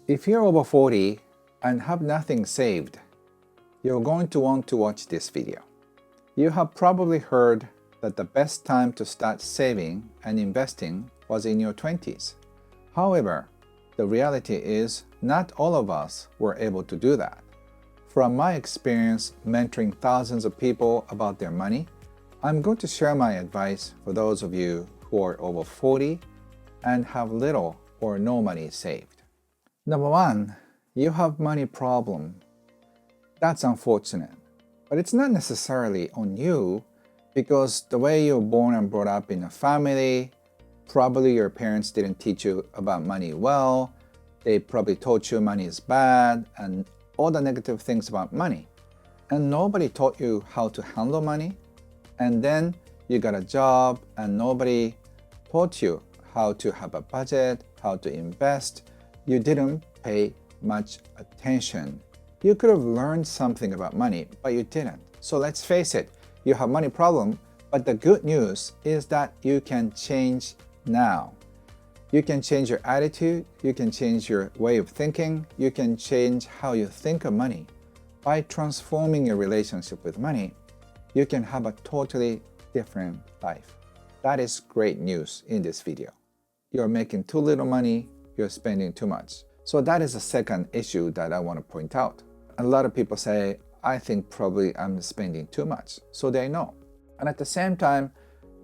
If you're over 40 and have nothing saved, you're going to want to watch this video. You have probably heard that the best time to start saving and investing was in your 20s. However, the reality is not all of us were able to do that. From my experience mentoring thousands of people about their money, I'm going to share my advice for those of you who are over 40 and have little or no money saved. Number one, you have money problem. That's unfortunate, but it's not necessarily on you because the way you're born and brought up in a family, probably your parents didn't teach you about money well, they probably taught you money is bad and all the negative things about money. And nobody taught you how to handle money. And then you got a job and nobody taught you how to have a budget, how to invest. You didn't pay much attention. You could have learned something about money, but you didn't. So let's face it, you have money problem, but the good news is that you can change now. You can change your attitude, you can change your way of thinking, you can change how you think of money. By transforming your relationship with money, you can have a totally different life. That is great news in this video. You're making too little money, you're spending too much. So that is the second issue that I want to point out. A lot of people say, I think probably I'm spending too much. So they know. And at the same time,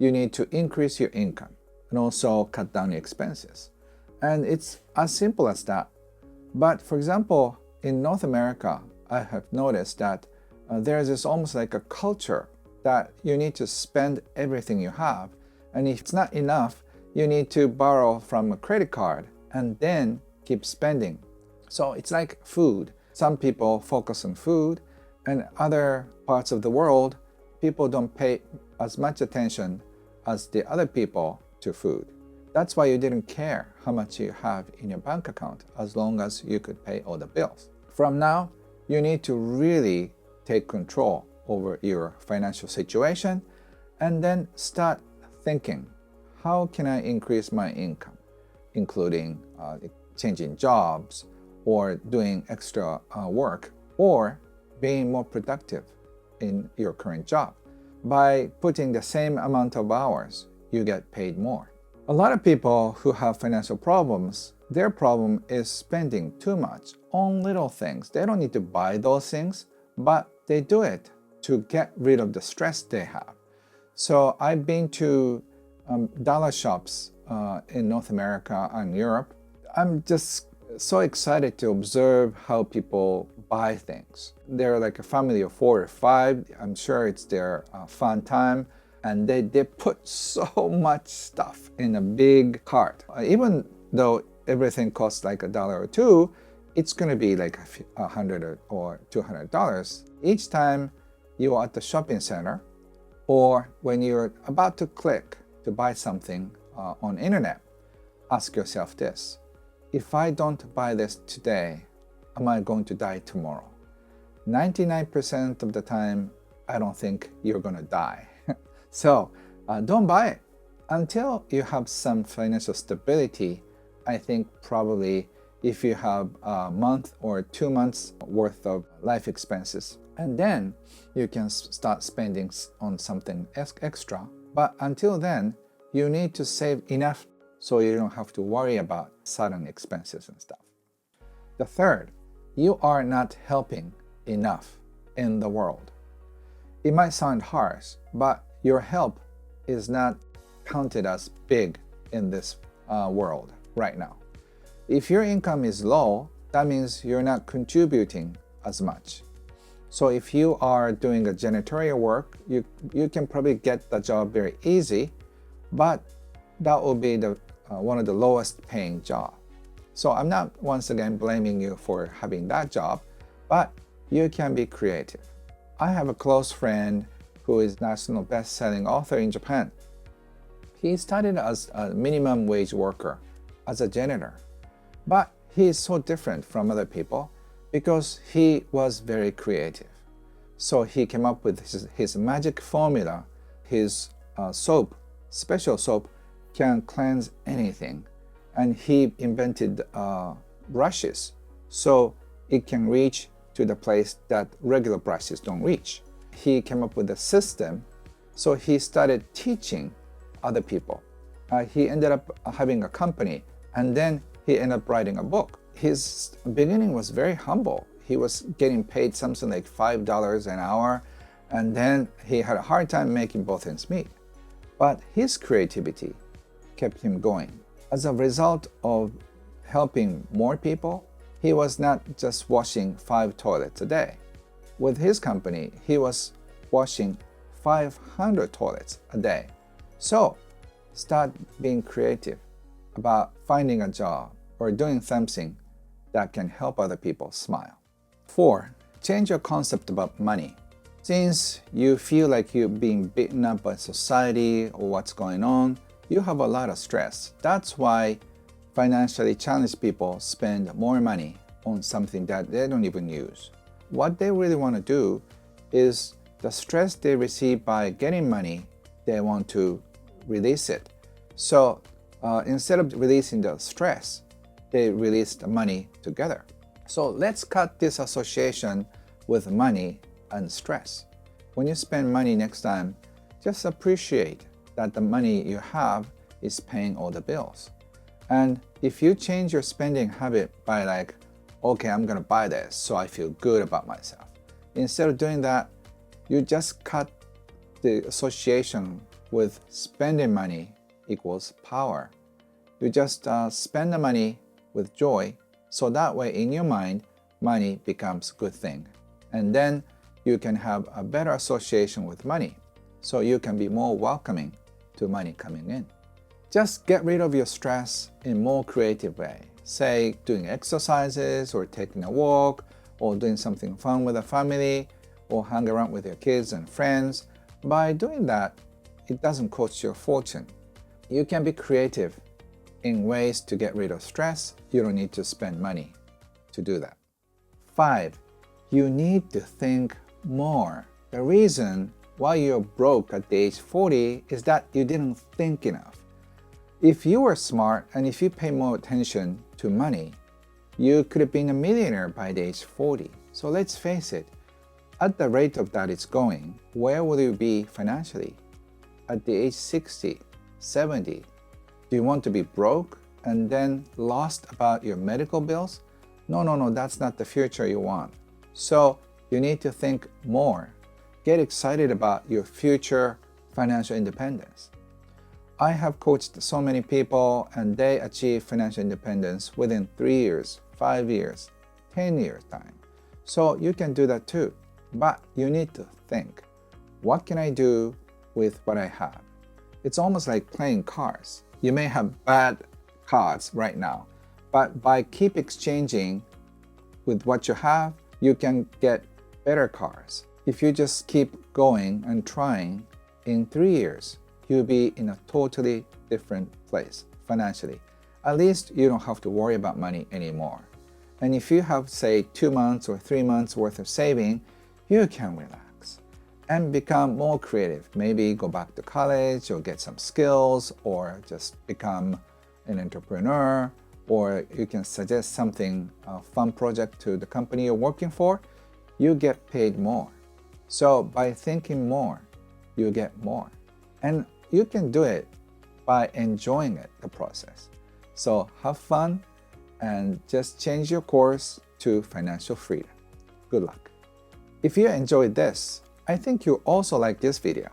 you need to increase your income and also cut down your expenses. And it's as simple as that. But for example, in North America, I have noticed that there's this almost like a culture that you need to spend everything you have. And if it's not enough, you need to borrow from a credit card and then keep spending. So it's like food. Some people focus on food, and other parts of the world, people don't pay as much attention as the other people to food. That's why you didn't care how much you have in your bank account as long as you could pay all the bills. From now, you need to really take control over your financial situation and then start thinking, how can I increase my income? Including changing jobs or doing extra work or being more productive in your current job. By putting the same amount of hours, you get paid more. A lot of people who have financial problems, their problem is spending too much on little things. They don't need to buy those things, but they do it to get rid of the stress they have. So I've been to dollar shops in North America and Europe. I'm just so excited to observe how people buy things. They're like a family of 4 or 5. I'm sure it's their fun time. And they put so much stuff in a big cart. Even though everything costs like $1 or $2, it's going to be like $100 or $200 each time you are at the shopping center or when you're about to click to buy something on internet. Ask yourself this: if I don't buy this today, am I going to die tomorrow? 99% of the time, I don't think you're going to die. So don't buy it. Until you have some financial stability, I think probably if you have a month or 2 months worth of life expenses, and then you can start spending on something extra. But until then, you need to save enough so you don't have to worry about sudden expenses and stuff. The third, you are not helping enough in the world. It might sound harsh, but your help is not counted as big in this world right now. If your income is low, that means you're not contributing as much. So if you are doing a janitorial work, you can probably get the job very easy, but that will be the one of the lowest paying job. So I'm not once again blaming you for having that job, but you can be creative. I have a close friend who is national best-selling author in Japan. He started as a minimum wage worker, as a janitor. But he is so different from other people because he was very creative. So he came up with his magic formula. His soap, special soap, can cleanse anything. And he invented brushes so it can reach to the place that regular brushes don't reach. He came up with a system, so he started teaching other people. He ended up having a company, and then he ended up writing a book. His beginning was very humble. He was getting paid something like $5 an hour, and then he had a hard time making both ends meet. But his creativity kept him going. As a result of helping more people, he was not just washing 5 toilets a day. With his company, he was washing 500 toilets a day. So start being creative about finding a job or doing something that can help other people smile. 4. Change your concept about money. Since you feel like you're being beaten up by society or what's going on, you have a lot of stress. That's why financially challenged people spend more money on something that they don't even use. What they really want to do is the stress they receive by getting money, they want to release it. So instead of releasing the stress, they release the money together. So let's cut this association with money and stress. When you spend money next time, just appreciate that the money you have is paying all the bills. And if you change your spending habit by like, okay, I'm gonna buy this so I feel good about myself. Instead of doing that, you just cut the association with spending money equals power. You just spend the money with joy, so that way in your mind, money becomes a good thing. And then you can have a better association with money, so you can be more welcoming to money coming in. Just get rid of your stress in a more creative way. Say doing exercises or taking a walk or doing something fun with a family or hang around with your kids and friends. By doing that, it doesn't cost you a fortune. You can be creative in ways to get rid of stress. You don't need to spend money to do that. 5. You need to think more. The reason why you're broke at the age 40 is that you didn't think enough. If you were smart and if you pay more attention to money, you could have been a millionaire by the age 40. So let's face it, at the rate of that it's going, where will you be financially? At the age 60, 70? Do you want to be broke and then lost about your medical bills? No, that's not the future you want. So you need to think more. Get excited about your future financial independence. I have coached so many people and they achieve financial independence within 3 years, 5 years, 10 years time. So you can do that too. But you need to think, what can I do with what I have? It's almost like playing cards. You may have bad cards right now, but by keep exchanging with what you have, you can get better cards. If you just keep going and trying, in 3 years, you'll be in a totally different place financially. At least you don't have to worry about money anymore. And if you have, say, 2 months or 3 months worth of saving, you can relax and become more creative. Maybe go back to college or get some skills or just become an entrepreneur, or you can suggest something, a fun project to the company you're working for. You get paid more. So by thinking more, you get more. And you can do it by enjoying it, the process. So have fun and just change your course to financial freedom. Good luck. If you enjoyed this, I think you'll also like this video.